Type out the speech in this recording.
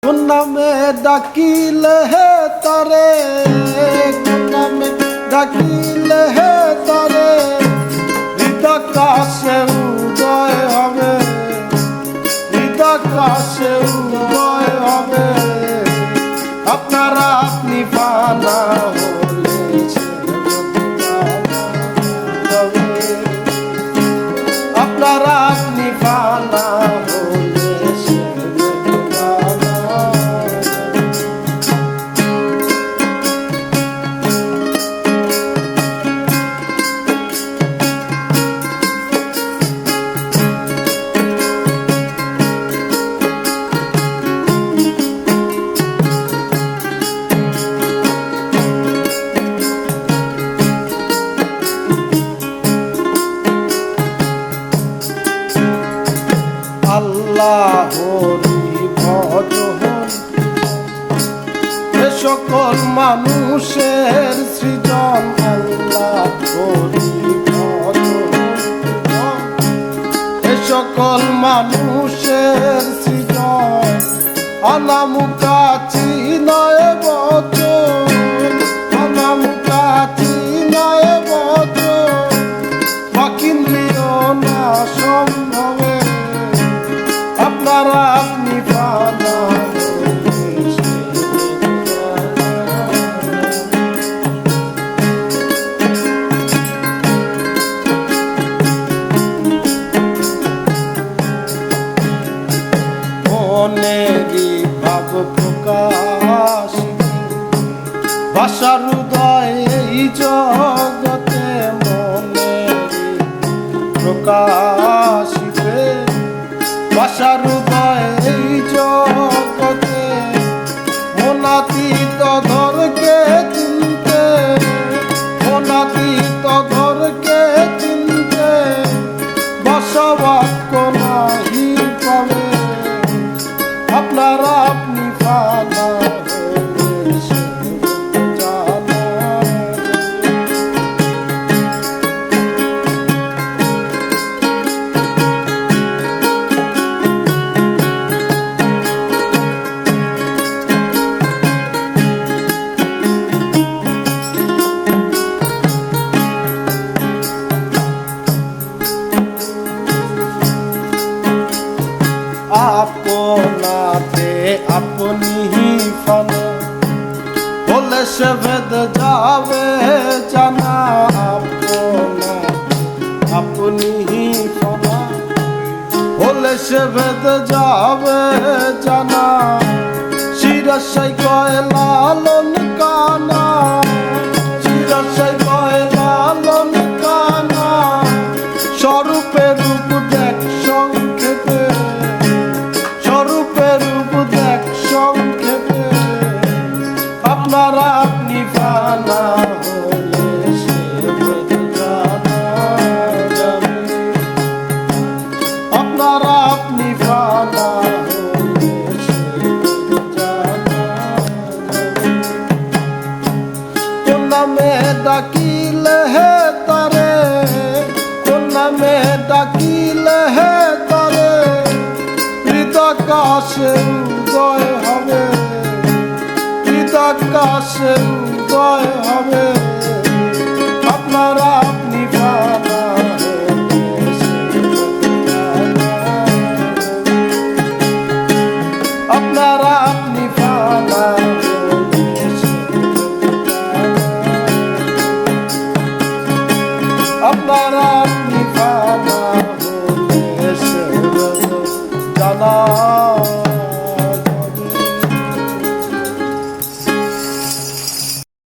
কোন নামে ডাকিলে হে তারে, কোন নামে ডাকিলে হে তারে, হৃদাকাশে উদয় হবে, হৃদাকাশে উদয় হবে। আপনারা আপনি ফানা হলে আপনারা আপনি ফানা হলে আল্লাহরি ভজন এ সকল মানুষের সৃজন, আল্লাহরি ভজন এ সকল মানুষের সৃজন। অনামুকাছি নয় বচন, অনামুকাছি নয় বচন, বাকিন্দ্রিয় না সম্ভবে। আপনারা আপনি ফানা মনেরই ভাব প্রকাশ, ভাষার হৃদয় এই জগতে মনেরই প্রকাশিতে, ভাষার হৃদয় এই জগতে। মনাতীত ধরকে চিনতে, মনাতীত ধরকে চিনতে, বসবাক্য নাহি পাবে। আপনারা আপনি ফানা হলে সে জানা। আপনাতে আপনি ফানা হলে সে ভেদ যাবে জানা। আপনি ফানা হলে সে ভেদ যাবে জানা। শিরসাই কয় লালন কানা, শিরসাই কয় লালন কানা, স্বরূপে রূপ দেখ সংক্ষেপে, স্বরূপের রূপ দেখ সংক্ষেপে। আপনারা আপনি ফানা হলে সে ভেদ জানা যাবে। আপনারা আপনি ফানা হলে সে ভেদ জানা যাবে। কোন নামে ডাকিলে হে তারে, কোন নামে ডাকিলে হে তারে, হৃদাকাশে উদয় হবে, হৃদাকাশে উদয় হবে। আপনারা আপনি ফানা হলে সে জানা। আপনারা আপনি ফানা